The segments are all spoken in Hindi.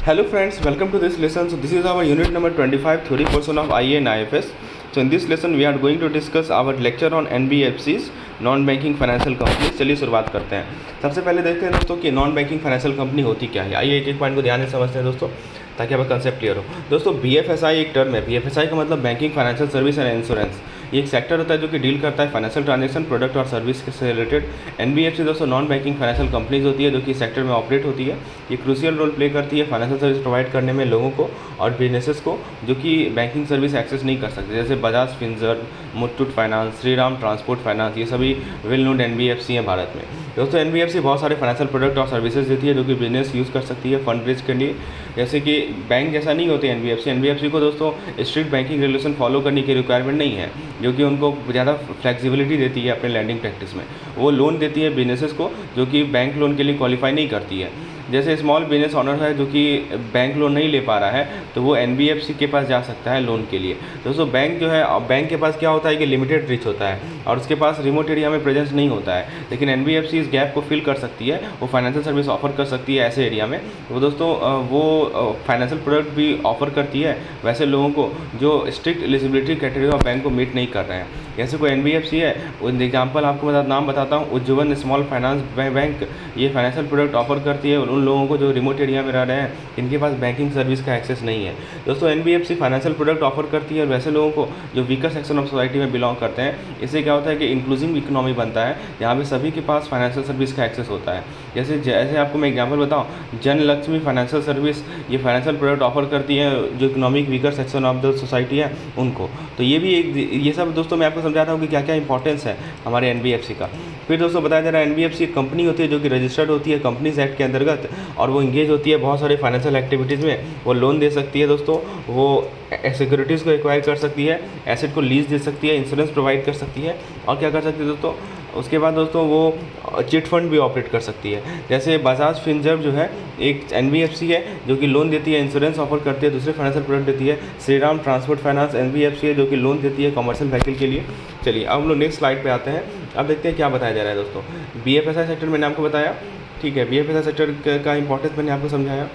Hello friends, welcome to this lesson. So this is our unit number 25 theory portion of IA and IFS. So in this lesson we are going to discuss our lecture on NBFCs, non banking financial company. चलिए शुरुआत करते हैं। सबसे पहले देखते हैं दोस्तों कि नॉन बैंकिंग फाइनेंशियल कंपनी होती क्या है। आइए एक एक पॉइंट को ध्यान से समझते हैं दोस्तों, ताकि आपका कंसेप्ट क्लियर हो। दोस्तों BFSI एक टर्म है। BFSI का मतलब banking, financial service and insurance. ये एक सेक्टर होता है जो कि डील करता है फाइनेंशियल ट्रांजैक्शन, प्रोडक्ट और सर्विस से रिलेटेड। NBFC दोस्तों नॉन बैंकिंग फाइनेंशियल कंपनीज होती है जो कि सेक्टर में ऑपरेट होती है। ये क्रूशियल रोल प्ले करती है फाइनेंशियल सर्विस प्रोवाइड करने में लोगों को और बिजनेसेस को जो कि बैंकिंग सर्विस एक्सेस नहीं कर सकते, जैसे Bajaj Finserv, Muthoot finance, Shriram transport finance, ये सभी वेल नोन NBFC हैं भारत में। दोस्तों NBFC बहुत सारे फाइनेंशियल प्रोडक्ट और सर्विसेज देती है जो कि बिजनेस यूज़ कर सकती है फंड रेज के लिए। जैसे कि बैंक जैसा नहीं होती NBFC को दोस्तों स्ट्रिक्ट बैंकिंग रेगुलेशन फॉलो करने की रिक्वायरमेंट नहीं है, जो कि उनको ज़्यादा फ्लेक्सिबिलिटी देती है अपने लैंडिंग प्रैक्टिस में। वो लोन देती है बिजनेसेस को जो कि बैंक लोन के लिए क्वालिफाई नहीं करती है। जैसे स्मॉल बिजनेस ऑनर है जो कि बैंक लोन नहीं ले पा रहा है, तो वो NBFC के पास जा सकता है लोन के लिए। दोस्तों बैंक जो है, बैंक के पास क्या होता है कि लिमिटेड रीच होता है और उसके पास रिमोट एरिया में प्रेजेंस नहीं होता है, लेकिन NBFC इस गैप को फिल कर सकती है। वो फाइनेंशियल सर्विस ऑफर कर सकती है ऐसे एरिया में। वो दोस्तों वो फाइनेंशियल प्रोडक्ट भी ऑफर करती है वैसे लोगों को जो strict eligibility criteria of bank को मीट नहीं कर रहे हैं। जैसे कोई NBFC है, एग्जाम्पल आपको नाम बताता हूँ, उज्जीवन स्मॉल फाइनेंस बैंक। ये फाइनेंशियल प्रोडक्ट ऑफर करती है उन लोगों को जो रिमोट एरिया में रह रहे हैं, इनके पास बैंकिंग सर्विस का एक्सेस नहीं है। दोस्तों NBFC फाइनेंशियल प्रोडक्ट ऑफर करती है और वैसे लोगों को जो वीकर सेक्शन ऑफ सोसाइटी में बिलोंग करते हैं। इससे क्या होता है कि इंक्लूसिव इकोनॉमी बनता है, जहाँ पे सभी के पास फाइनेंशियल सर्विस का एक्सेस होता है। जैसे आपको मैं एग्जाम्पल बताऊँ, जन लक्ष्मी फाइनेंशियल सर्विस ये फाइनेंशियल प्रोडक्ट ऑफर करती है जो economic weaker section of the society है उनको। तो ये भी ये सब दोस्तों मैं आपको समझा रहा हूँ कि क्या क्या इंपॉर्टेंस है हमारे NBFC का। फिर दोस्तों बताया जा रहा है NBFC एक कंपनी होती है जो कि रजिस्टर्ड होती है कंपनीज एक्ट के अंतर्गत, और वो इंगेज होती है बहुत सारे फाइनेंशियल एक्टिविटीज़ में। वो लोन दे सकती है दोस्तों, वो सिक्योरिटीज़ को एक्वायर कर सकती है, एसेट को लीज दे सकती है, इंश्योरेंस प्रोवाइड कर सकती है, और क्या कर सकती है दोस्तों, उसके बाद दोस्तों वो चिट फंड भी ऑपरेट कर सकती है। जैसे बजाज फिनसर्व जो है एक NBFC है जो कि लोन देती है, इंश्योरेंस ऑफर करती है, दूसरे फाइनेंशियल प्रोडक्ट देती है। श्रीराम ट्रांसपोर्ट फाइनेंस NBFC है जो कि लोन देती है कमर्शियल व्हीकल के लिए। चलिए अब हम लोग नेक्स्ट स्लाइड पे आते हैं। अब देखते हैं क्या बताया जा रहा है दोस्तों। BFSI सेक्टर मैंने आपको बताया, ठीक है, BFSI सेक्टर का इंपॉर्टेंस मैंने आपको समझाया।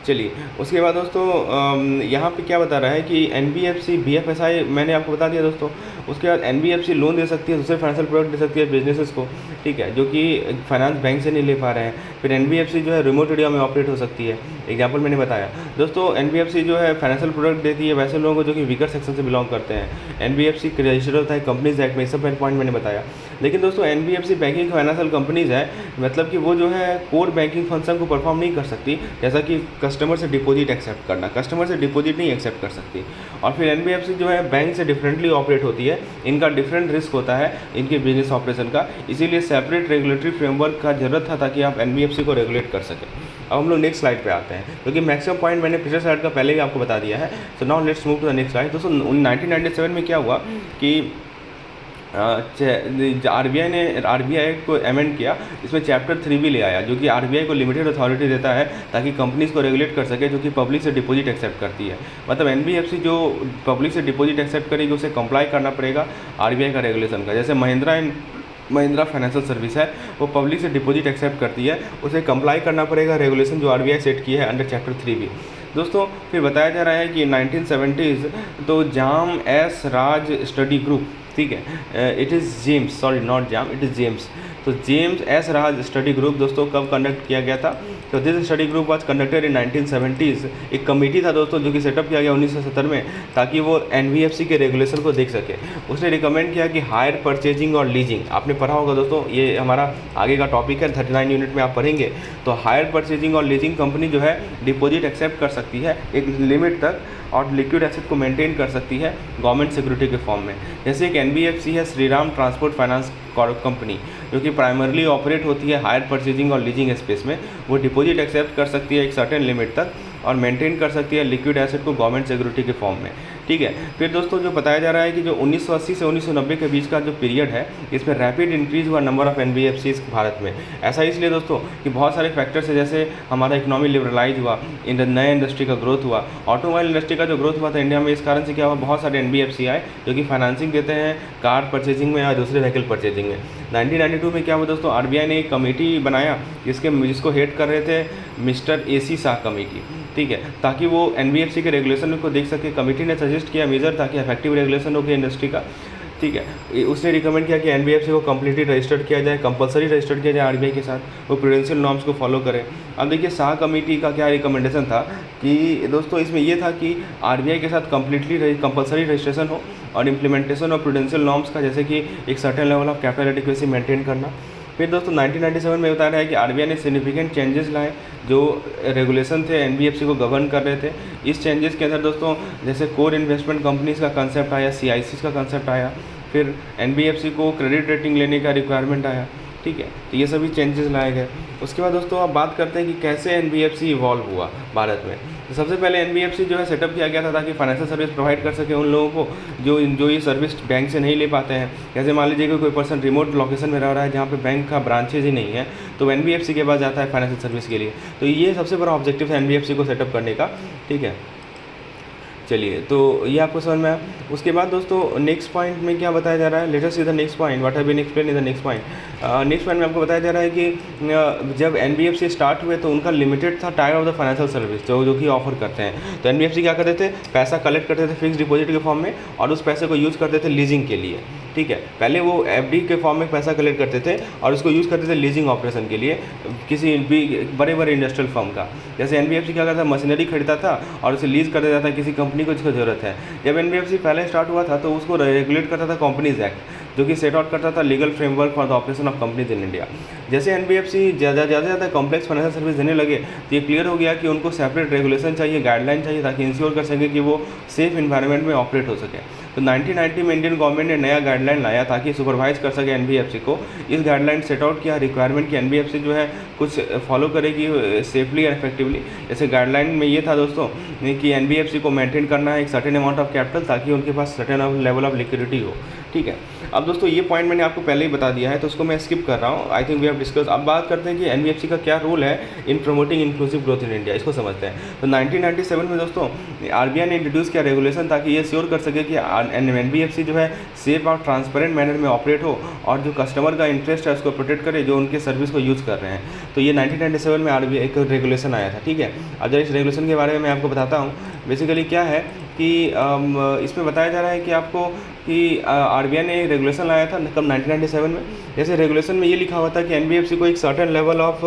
चलिए उसके बाद दोस्तों यहाँ पे क्या बता रहा है कि NBFC BFSI मैंने आपको बता दिया दोस्तों। उसके बाद NBFC लोन दे सकती है, दूसरे फाइनेंशियल प्रोडक्ट दे सकती है बिजनेसेस को, ठीक है, जो कि फाइनेंस बैंक से नहीं ले पा रहे हैं। फिर NBFC जो है रिमोट एरिया में ऑपरेट हो सकती है, एग्जाम्पल मैंने बताया दोस्तों। NBFC जो है फाइनेंशियल प्रोडक्ट देती है वैसे लोगों को जो कि वीकर सेक्शन से बिलोंग करते हैं। NBFC रजिस्टर्ड होता है कंपनीज एक्ट में, सब पॉइंट मैंने बताया। लेकिन दोस्तों NBFC बैंकिंग फाइनेंशियल कंपनीज है, मतलब कि वो जो है कोर बैंकिंग फंक्शन को परफॉर्म नहीं कर सकती, जैसा कि कस्टमर से डिपॉजिट एक्सेप्ट करना, कस्टमर से डिपॉजिट नहीं एक्सेप्ट कर सकती। और फिर NBFC जो है बैंक से डिफरेंटली ऑपरेट होती है, इनका डिफरेंट रिस्क होता है इनके बिजनेस ऑपरेशन का, इसीलिए सेपरेट रेगुलेटरी फ्रेमवर्क का जरूरत था ताकि आप NBFC को रेगुलेट कर सकें। अब हम लोग नेक्स्ट स्लाइड पे आते हैं, क्योंकि मैक्सिमम पॉइंट मैंने पिछले स्लाइड का पहले ही आपको बता दिया है। So now let's move to the next slide. दोस्तों 1997 में क्या हुआ कि RBI को अमेंड किया, इसमें चैप्टर 3 भी ले आया जो कि RBI को लिमिटेड अथॉरिटी देता है ताकि कंपनीज को रेगुलेट कर सके जो कि पब्लिक से डिपॉजिट एक्सेप्ट करती है। मतलब NBFC जो पब्लिक से डिपॉजिट एक्सेप्ट करेगी उसे कंप्लाई करना पड़ेगा RBI का रेगुलेशन का। जैसे महिंद्रा फाइनेंशियल सर्विस है, वो पब्लिक से डिपॉजिट एक्सेप्ट करती है, उसे कंप्लाई करना पड़ेगा रेगुलेशन जो RBI सेट की है अंडर चैप्टर 3 भी। दोस्तों फिर बताया जा रहा है कि 1970s तो जाम एस राज स्टडी ग्रुप, ठीक है, it is James, sorry not jam, it is James. तो जेम्स एस राज स्टडी ग्रुप दोस्तों कब कंडक्ट किया गया था? तो this study group was conducted in 1970s। एक कमेटी था दोस्तों जो कि सेटअप किया गया 1970 में, ताकि वो NBFC के रेगुलेशन को देख सके। उसने रिकमेंड किया कि हायर परचेजिंग और लीजिंग, आपने पढ़ा होगा दोस्तों, ये हमारा आगे का टॉपिक है, 39 यूनिट में आप पढ़ेंगे। तो हायर परचेजिंग और लीजिंग कंपनी जो है डिपॉजिट एक्सेप्ट कर सकती है एक लिमिट तक, और लिक्विड एसेट को मेंटेन कर सकती है गवर्नमेंट सिक्योरिटी के फॉर्म में। जैसे एक NBFC है श्रीराम ट्रांसपोर्ट फाइनेंस कंपनी, जो कि प्राइमरली ऑपरेट होती है हायर परचेजिंग और लीजिंग स्पेस में। वो डिपॉजिट एक्सेप्ट कर सकती है एक सर्टेन लिमिट तक और मेंटेन कर सकती है लिक्विड एसेट को गवर्नमेंट सिक्योरिटी के फॉर्म में। ठीक है। फिर दोस्तों जो बताया जा रहा है कि जो 1980 से 1990 के बीच का जो पीरियड है, इसमें रैपिड इंक्रीज हुआ नंबर ऑफ एनबीएफसीज भारत में। ऐसा इसलिए दोस्तों कि बहुत सारे फैक्टर्स है, जैसे हमारा इकोनॉमी लिबरलाइज हुआ, नए इंडस्ट्री का ग्रोथ हुआ, ऑटोमोबाइल इंडस्ट्री का जो ग्रोथ हुआ था इंडिया में, इस कारण से क्या हुआ, बहुत सारे एनबीएफसी आए जो कि फाइनेंसिंग देते हैं कार परचेजिंग में या दूसरे व्हीकल परचेजिंग में। 1992 में क्या हुआ दोस्तों, आरबीआई ने एक कमेटी बनाया जिसको हेड कर रहे थे मिस्टर AC शाह कमेटी, ठीक है, ताकि वो एनबीएफसी के रेगुलेशन को देख सके। कमेटी ने सजेस्ट किया मेजर ताकि इफेक्टिव रेगुलेशन हो गया इंडस्ट्री का, ठीक है। उसने रिकमेंड किया कि एनबीएफसी को कम्प्लीटली रजिस्टर्ड किया जाए, कंपलसरी रजिस्टर्ड किया जाए आरबीआई के साथ, वो प्रूडेंशियल नॉर्म्स को फॉलो करें। अब देखिए शाह कमेटी का क्या रिकमेंडेशन था कि दोस्तों इसमें ये था कि आरबीआई के साथ कम्प्लीटली कंपलसरी रजिस्ट्रेशन हो और इम्प्लीमेंटेशन ऑफ प्रूडेंशियल नॉर्म्स का, जैसे कि एक certain level of capital adequacy maintain करना। फिर दोस्तों 1997 में बता रहा है कि आरबीआई ने सिग्निफिकेंट चेंजेस लाए जो रेगुलेशन थे एनबीएफसी को गवर्न कर रहे थे। इस चेंजेस के अंदर दोस्तों जैसे कोर इन्वेस्टमेंट कंपनीज का कंसेप्ट आया, CICs का कंसेप्ट आया, फिर एनबीएफसी को क्रेडिट रेटिंग लेने का रिक्वायरमेंट आया, ठीक है। तो ये सभी चेंजेस लाए गए। उसके बाद दोस्तों आप बात करते हैं कि कैसे एनबीएफसी इवॉल्व हुआ भारत में। तो सबसे पहले एनबीएफसी जो है सेटअप किया गया था ताकि फाइनेंशियल सर्विस प्रोवाइड कर सके उन लोगों को जो ये सर्विस बैंक से नहीं ले पाते हैं। जैसे मान लीजिए कि कोई पर्सन रिमोट लोकेशन में रह रहा है जहाँ पे बैंक का ब्रांचेज ही नहीं है, तो एनबीएफसी के पास जाता है फाइनेंशियल सर्विस के लिए। तो ये सबसे बड़ा ऑब्जेक्टिव था एनबीएफसी को सेटअप करने का, ठीक है। चलिए, तो ये आपको समझ में आया। उसके बाद दोस्तों नेक्स्ट पॉइंट में क्या बताया जा रहा है, let us see the next point, what have been explain in the next point. Next point में आपको बताया जा रहा है कि जब एनबीएफसी स्टार्ट हुए तो उनका लिमिटेड था tyre of the financial service जो कि ऑफर करते हैं। तो एनबीएफसी क्या करते थे, पैसा कलेक्ट करते थे फिक्स डिपॉजिट के फॉर्म में और उस पैसे को यूज़ करते थे लीजिंग के लिए, ठीक है। पहले वो एफडी के फॉर्म में पैसा कलेक्ट करते थे और उसको यूज़ करते थे लीजिंग ऑपरेशन के लिए किसी भी बड़े बड़े इंडस्ट्रियल फर्म का। जैसे एनबीएफसी क्या करता था, मशीनरी खरीदता था और उसे लीज कर देता था किसी कंपनी को जिसको ज़रूरत है। जब एनबीएफसी पहले स्टार्ट हुआ था तो उसको रेगुलेट करता था कंपनीज एक्ट, जो कि सेट आउट करता था legal framework for the operation of companies in India. जैसे एनबीएफसी ज़्यादा कॉम्प्लेक्स फाइनेंशियल सर्विस देने लगे तो ये क्लियर हो गया कि उनको सेपरेट रेगुलेशन चाहिए, गाइडलाइन चाहिए ताकि इंश्योर कर सके कि वो सेफ इन्वायरमेंट में ऑपरेट हो सके। तो 1990 में इंडियन गवर्नमेंट ने नया गाइडलाइन लाया ताकि सुपरवाइज कर सके एनबीएफसी को। इस गाइडलाइन सेट आउट किया रिक्वायरमेंट कि एनबीएफसी जो है कुछ फॉलो करेगी सेफली एंड इफेक्टिवली। जैसे गाइडलाइन में ये था दोस्तों कि एनबीएफसी को मेंटेन करना है एक सर्टेन अमाउंट ऑफ कैपिटल ताकि उनके पास सर्टेन लेवल ऑफ लिक्विडिटी हो, ठीक है। अब दोस्तों ये पॉइंट मैंने आपको पहले ही बता दिया है तो उसको मैं स्किप कर रहा हूँ। I think we have discuss. अब बात करते हैं कि एनबीएफसी का क्या रोल है इन promoting inclusive growth in India, इसको समझते हैं। तो 1997 में दोस्तों आरबीआई ने इंट्रोड्यूस किया रेगुलेशन ताकि ये श्योर कर सके कि एनबीएफसी जो है सेफ और ट्रांसपेरेंट मैनर में ऑपरेट हो और जो कस्टमर का इंटरेस्ट है उसको प्रोटेक्ट करे जो उनके सर्विस को यूज़ कर रहे हैं। तो ये 1997 में आरबीआई एक रेगुलेशन आया था, ठीक है। अब जब इस रेगुलेशन के बारे में मैं आपको बताता हूँ बेसिकली क्या है कि इसमें बताया जा रहा है कि आपको कि आरबीआई ने रेगुलेशन लाया था कब 1997 में। जैसे रेगुलेशन में ये लिखा हुआ था कि एनबीएफसी को एक certain level of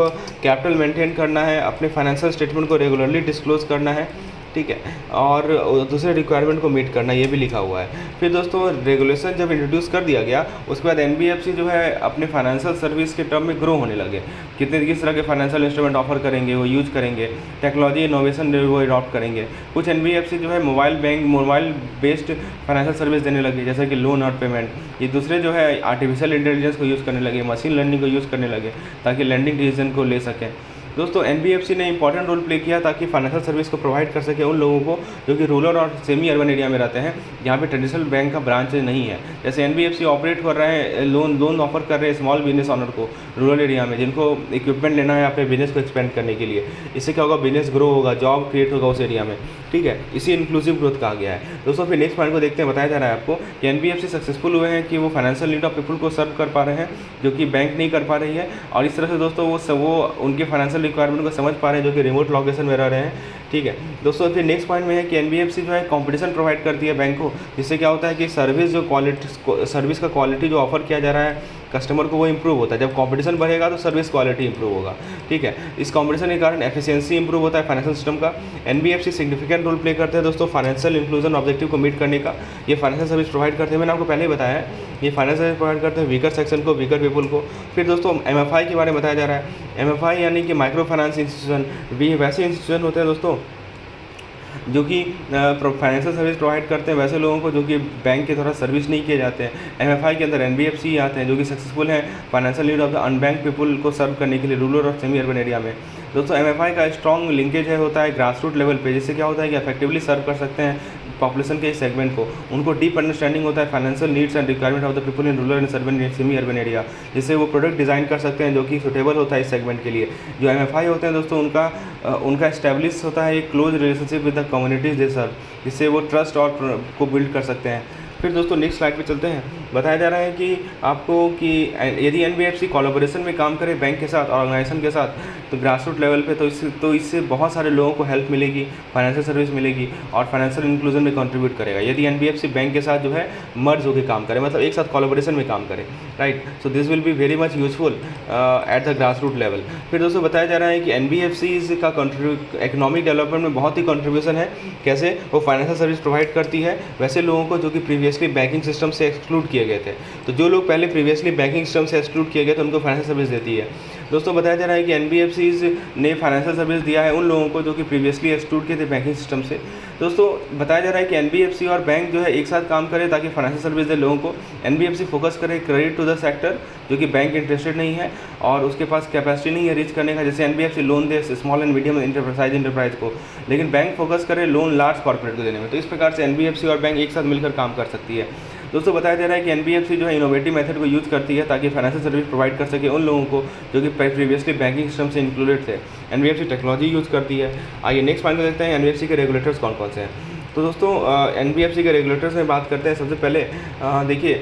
capital maintain करना है, अपने फाइनेंशियल स्टेटमेंट को रेगुलरली डिस्क्लोज करना है, ठीक है, और दूसरे रिक्वायरमेंट को मीट करना, ये भी लिखा हुआ है। फिर दोस्तों रेगुलेशन जब इंट्रोड्यूस कर दिया गया उसके बाद एनबीएफसी जो है अपने फाइनेंशियल सर्विस के टर्म में ग्रो होने लगे। किस तरह के फाइनेंशियल इंस्ट्रूमेंट ऑफर करेंगे, वो यूज करेंगे, टेक्नोलॉजी इनोवेशन वो अडॉप्ट करेंगे। कुछ एनबीएफसी जो है मोबाइल बेस्ड फाइनेंशियल सर्विस देने लगे जैसे कि लोन और पेमेंट। ये दूसरे जो है आर्टिफिशियल इंटेलिजेंस को यूज़ करने लगे, मशीन लर्निंग को यूज़ करने लगे ताकि लैंडिंग डिसीजन को ले सकें। दोस्तों एनबीएफसी ने इंपॉर्टेंट रोल प्ले किया ताकि फाइनेंशियल सर्विस को प्रोवाइड कर सके उन लोगों को जो कि रूरल और सेमी अर्बन एरिया में रहते हैं जहाँ पे ट्रेडिशनल बैंक का ब्रांच नहीं है। जैसे एनबीएफसी ऑपरेट कर रहे हैं, लोन ऑफर कर रहे हैं स्मॉल बिजनेस ऑनर को रूरल एरिया में जिनको इक्विपमेंट लेना है अपने बिजनेस को एक्सपेंड करने के लिए। इससे क्या होगा, बिजनेस ग्रो होगा, जॉब क्रिएट होगा उस एरिया में, ठीक है। इसी इंक्लूसिव ग्रोथ कहा गया है। दोस्तों फिर नेक्स्ट पॉइंट को देखते हैं। बताया जा रहा है आपको कि एनबीएफसी सक्सेसफुल हुए हैं कि वो फाइनेंशियल नीड ऑफ पीपल को सर्व कर पा रहे हैं जो कि बैंक नहीं कर पा रही है, और इस तरह से दोस्तों वो उनके फाइनेंशियल रिक्वायरमेंट को समझ पा रहे हैं जो कि रिमोट लोकेशन में रह रहे हैं, ठीक है। दोस्तों फिर नेक्स्ट पॉइंट में है कि एनबीएफसी जो है कंपटीशन प्रोवाइड करती है बैंक को, जिससे क्या होता है कि सर्विस का क्वालिटी जो ऑफर किया जा रहा है कस्टमर को वो इंप्रूव होता है। जब कंपटीशन बढ़ेगा तो सर्विस क्वालिटी इंप्रूव होगा, ठीक है। इस कंपटीशन के कारण एफिशिएंसी इंप्रूव होता है फाइनेंशियल सिस्टम का। एनबीएफसी सिग्निफिकेंट रोल प्ले करते हैं दोस्तों फाइनेंशियल इंक्लूजन ऑब्जेक्टिव को मीट करने का। ये फाइनेंशियल सर्विस प्रोवाइड करते हैं, मैंने आपको पहले ही बताया है, ये फाइनेंशियल सर्विस प्रोवाइड करते हैं वीकर सेक्शन को, वीकर पीपल को। फिर दोस्तों एमएफआई के बारे में बताया जा रहा है। एमएफआई यानी कि माइक्रो फाइनेंस इंस्टीट्यूशन, भी वैसे इंस्टीट्यूशन होते हैं दोस्तों जो कि फाइनेंशियल सर्विस प्रोवाइड करते हैं वैसे लोगों को जो कि बैंक के द्वारा सर्विस नहीं किए जाते हैं। एमएफआई के अंदर एनबीएफसी आते हैं जो कि सक्सेसफुल हैं financial need of the unbank people को सर्व करने के लिए रूरल और सेमी अर्बन एरिया में। दोस्तों एमएफआई का स्ट्रॉन्ग लिंकेज होता है ग्रास रूट लेवल पे, जिससे क्या होता है कि इफेक्टिवली सर्व कर सकते हैं पॉपुलेशन के सेगमेंट को, उनको डीप अंडरस्टैंडिंग होता है financial needs and requirement of the people in rural and urban and semi urban area, जिससे वो प्रोडक्ट डिज़ाइन कर सकते हैं जो कि सुटेबल होता है इस सेगमेंट के लिए। जो MFI होते हैं दोस्तों, उनका इस्टेब्लिश होता है एक close relationship with the communities they serve, जिससे वो ट्रस्ट और को बिल्ड कर सकते हैं। फिर दोस्तों नेक्स्ट स्लाइड पे चलते हैं। बताया जा रहा है कि आपको कि यदि NBFC कोलैबोरेशन में काम करे बैंक के साथ, ऑर्गेनाइजेशन के साथ, तो ग्रास रूट लेवल पे तो इससे बहुत सारे लोगों को हेल्प मिलेगी, फाइनेंशियल सर्विस मिलेगी और फाइनेंशियल इंक्लूजन में कंट्रीब्यूट करेगा यदि NBFC बैंक के साथ जो है मर्ज होकर काम करे, मतलब एक साथ कोलैबोरेशन में काम करे, right. So this will be very much useful at the grass root level. फिर दोस्तों बताया जा रहा है कि NBFCs का इकोनॉमिक डेवलपमेंट में बहुत ही कंट्रीब्यूशन है। कैसे? वो फाइनेंशियल सर्विस प्रोवाइड करती है वैसे लोगों को जो कि प्रीवियसली बैंकिंग सिस्टम से एक्सक्लूड किए गए थे। तो जो लोग पहले प्रीवियसली बैंकिंग सिस्टम से एक्सक्लूड किए गए थे उनको फाइनेंशियल सर्विस देती है। दोस्तों बताया जा रहा है कि NBFCs ने फाइनेंशियल सर्विस दिया है उन लोगों को जो कि प्रीवियसली एक्सक्लूड किए थे बैंकिंग सिस्टम से। दोस्तों बताया जा रहा है कि NBFC और बैंक जो है एक साथ काम करें ताकि फाइनेंशियल सर्विस दे लोगों को। NBFC फोकस करे क्रेडिट टू द सेक्टर, जो कि बैंक इंटरेस्टेड नहीं है और उसके पास कैपेसिटी नहीं है रीच करने का। जैसे NBFC loan they small and medium enterprise को, लेकिन बैंक फोकस करे लोन लार्ज कॉर्पोरेट को देने में। तो इस प्रकार से NBFC और बैंक एक साथ मिलकर काम कर सकती है। दोस्तों बताया जा रहा है कि NBFC जो है इनोवेटिव मेथड को यूज़ करती है ताकि फाइनेंशियल सर्विस प्रोवाइड कर सके उन लोगों को जो कि प्रीवियसली बैंकिंग सिस्टम से इंक्लूडेड थे। NBFC टेक्नोलॉजी यूज़ करती है। आइए नेक्स्ट पॉइंट में देखते हैं NBFC के रेगुलेटर्स कौन कौन से हैं। तो दोस्तों NBFC के रेगुलेटर्स में बात करते हैं। सबसे पहले देखिए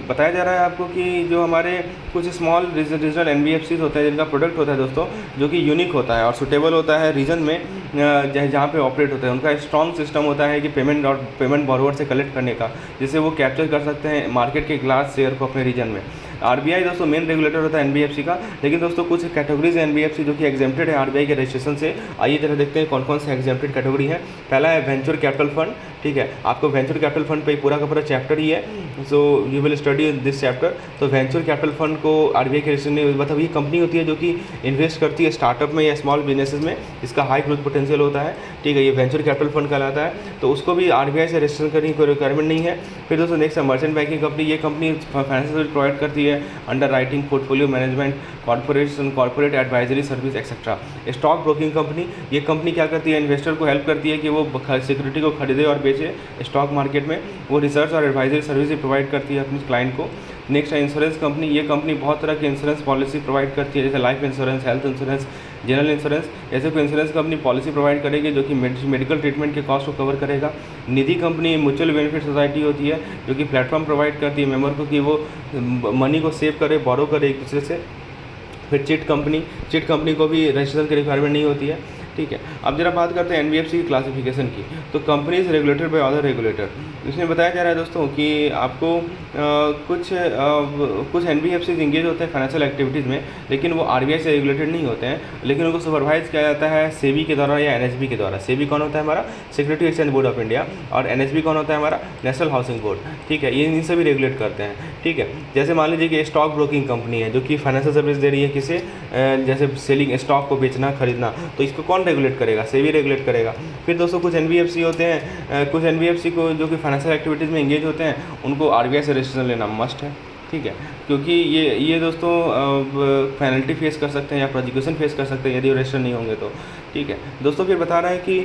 बताया जा रहा है आपको कि जो हमारे कुछ स्मॉल रीजनल NBFCs होते हैं जिनका प्रोडक्ट होता है दोस्तों जो कि यूनिक होता है और सुटेबल होता है रीजन में जहाँ पे ऑपरेट होता है। उनका स्ट्रॉन्ग सिस्टम होता है कि पेमेंट बॉरोवर से कलेक्ट करने का, जिससे वो कैप्चर कर सकते हैं मार्केट के ग्लास शेयर को अपने रीजन में। RBI दोस्तों मेन रेगुलेटर होता है NBFC का, लेकिन दोस्तों कुछ कैटेगरीज है NBFC जो कि एग्जेम्प्टेड है RBI के रजिस्ट्रेशन से। आइए जरा देखते हैं कौन कौन से एग्जेम्प्टेड कैटेगरी है। पहला है वेंचर कैपिटल फंड, ठीक है। आपको वेंचर कैपिटल फंड पे पूरा का पूरा चैप्टर ही है, so you will study this chapter. तो वेंचर कैपिटल फंड को RBI के रजिस्ट्रेशन में, मतलब ये कंपनी होती है जो कि इन्वेस्ट करती है स्टार्टअप में या स्मॉल बिजनेसेस में, इसका हाई ग्रोथ पोटेंशियल होता है, ठीक है। ये वेंचर कैपिटल फंड कहलाता है, तो उसको भी RBI से रजिस्ट्रेशन करने की कोई रिक्वायरमेंट नहीं है। फिर दोस्तों नेक्स्ट है मर्चेंट बैंकिंग कंपनी। ये कंपनी फाइनेंशियल सर्विस प्रोवाइड करती है, under writing, portfolio management, corporate advisory service etcetera. Stock broking company, ये कंपनी क्या करती है, इन्वेस्टर को हेल्प करती है कि वो सिक्योरिटी को खरीदे और बेचे स्टॉक मार्केट में। वो रिसर्च और एडवाइजरी सर्विस प्रोवाइड करती है अपने क्लाइंट को। नेक्स्ट है इंश्योरेंस कंपनी। ये कंपनी बहुत तरह की इंश्योरेंस पॉलिसी प्रोवाइड करती है, जैसे life insurance, health insurance, general insurance. ऐसे कोई इंश्योरेंस कंपनी पॉलिसी प्रोवाइड करेगी जो कि मेडिकल ट्रीटमेंट के कॉस्ट को कवर करेगा। निधि कंपनी म्यूचुअल बेनिफिट सोसाइटी होती है जो कि प्लेटफॉर्म प्रोवाइड करती है मेंबर को कि वो मनी को सेव करे, बोरो करे एक दूसरे से। फिर चिट कंपनी को भी रजिस्ट्रेशन की रिक्वायरमेंट नहीं होती है, ठीक है। अब जरा बात करते हैं NBFC की क्लासिफिकेशन की। तो companies regulated by other regulator, इसमें बताया जा रहा है दोस्तों कि आपको कुछ NBFCs इंगेज होते हैं फाइनेंशियल एक्टिविटीज़ में, लेकिन वो RBI से रेगुलेटेड नहीं होते हैं, लेकिन उनको सुपरवाइज किया जाता है सेबी के द्वारा या NHB के द्वारा। सेबी कौन होता है हमारा, security exchange board of India, और NHB कौन होता है हमारा, नेशनल हाउसिंग बोर्ड, ठीक है। ये इन सभी रेगुलेट करते हैं, ठीक है। जैसे मान लीजिए कि स्टॉक ब्रोकिंग कंपनी है जो कि फाइनेंशियल सर्विस दे रही है किसे, जैसे सेलिंग स्टॉक को बेचना खरीदना, तो इसको कौन रेगुलेट करेगा, सेबी रेगुलेट करेगा। फिर दोस्तों कुछ NBFC होते हैं, कुछ NBFC को जो कि फाइनेंशियल एक्टिविटीज़ में इंगेज होते हैं उनको RBI से रजिस्ट्रेशन लेना मस्ट है, ठीक है, क्योंकि ये दोस्तों पेनल्टी फेस कर सकते हैं या प्रोसिक्यूशन फेस कर सकते हैं यदि रजिस्टर नहीं होंगे तो, ठीक है। दोस्तों फिर बता रहा है कि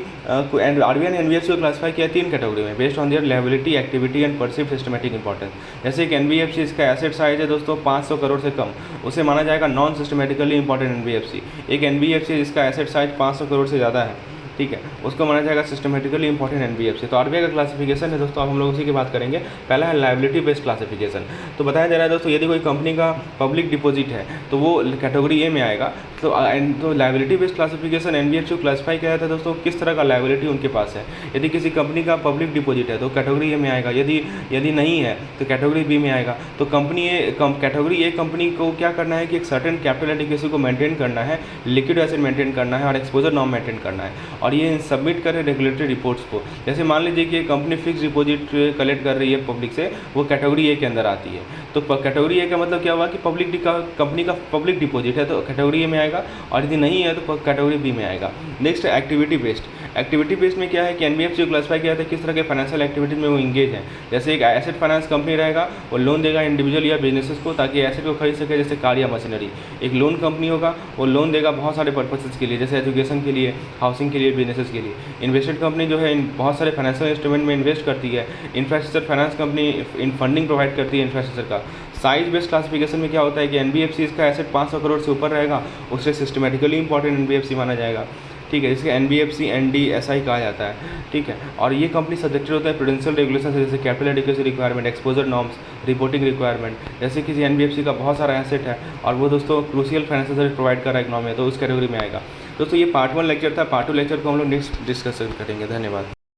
RBI ने NBFC को क्लासीफाई किया 3 कैटेगरी में based on their liability, activity and perceived systematic importance. जैसे कि NBFC इसका एसेट साइज है दोस्तों 500 करोड़ से कम, उसे माना जाएगा नॉन सिस्टमेटिकली इंपॉर्टेंट NBFC। एक NBFC जिसका एसेट साइज 500 करोड़ से ज़्यादा है, ठीक है, उसको माना जाएगा सिस्टमेटिकली इंपॉर्टेंट NBFC। तो RBI का क्लासिफिकेशन है दोस्तों, अब हम लोग उसी की बात करेंगे। पहला है लायबिलिटी बेस्ड क्लासिफिकेशन। तो बताया जा रहा है दोस्तों यदि कोई कंपनी का पब्लिक डिपॉजिट है तो वो कैटेगरी ए में आएगा। तो लायबिलिटी बेस्ड क्लासिफिकेशन NBFC को क्लासीफाई किया जाता है दोस्तों किस तरह का लायबिलिटी उनके पास है। यदि किसी कंपनी का पब्लिक डिपॉजिट है तो कैटेगरी ए में आएगा, यदि नहीं है तो कैटेगरी बी में आएगा। तो कैटेगरी ए कंपनी को क्या करना है कि एक सर्टेन कैपिटल एडिक्वेसी को मेंटेन करना है, लिक्विड एसेट मेंटेन करना है और एक्सपोजर नॉर्म मेंटेन करना है, और ये सबमिट करें रेगुलेटरी रिपोर्ट्स को। जैसे मान लीजिए कि कंपनी फिक्स डिपॉजिट कलेक्ट कर रही है पब्लिक से, वो कैटेगरी ए के अंदर आती है। तो कैटेगरी ए का मतलब क्या हुआ कि कंपनी का पब्लिक डिपॉजिट है तो कैटेगरी ए में आएगा, और यदि नहीं है तो कैटेगरी बी में आएगा। नेक्स्ट है एक्टिविटी बेस्ड। एक्टिविटी बेस्ड में क्या है कि एनबीएफसी को क्लासीफाई किया जाता है किस तरह के फाइनेंशियल एक्टिविटीज में वो इंगेज है। जैसे एक एसेट फाइनेंस कंपनी रहेगा, वो लोन देगा इंडिविजुअल या बिजनेसेस को ताकि एसेट को खरीद सके, जैसे कार या मशीनरी। एक लोन कंपनी होगा, वो लोन देगा बहुत सारे पर्पसेस के लिए, जैसे एजुकेशन के लिए, हाउसिंग के लिए, बिजनेसेस के लिए। इन्वेस्टेड कंपनी जो है इन बहुत सारे फाइनेंशियल इंस्ट्रूमेंट में इन्वेस्ट करती है। इंफ्रास्ट्रक्चर फाइनेंस कंपनी इन फंडिंग प्रोवाइड करती है इंफ्रास्ट्रक्चर का। साइज बेस्ड क्लासिफिकेशन में क्या होता है कि एनबीएफसी इसका एसेट 500 करोड़ से ऊपर रहेगा, उससे सिस्टमेटिकली इंपॉर्टेंट एनबीएफसी माना जाएगा। ठीक है, जिसके एनबीएफसी एनडीएसआई कहा जाता है। ठीक है, और ये कंपनी सब्जेक्टेड होता है प्रूडेंशियल रेगुलेशन से, जैसे capital adequacy requirement, exposure norms, reporting requirement. जैसे किसी एनबीएफसी का बहुत सारा एसेट है और वो दोस्तों क्रूशियल फाइनेंशियल सर्विस प्रोवाइड कर रहा है इकोनॉमी में, तो उस कैटेगरी में आएगा। दोस्तों ये पार्ट 1 लेक्चर था। पार्ट 2 लेक्चर को हम लोग नेक्स्ट डिस्कस करेंगे। धन्यवाद।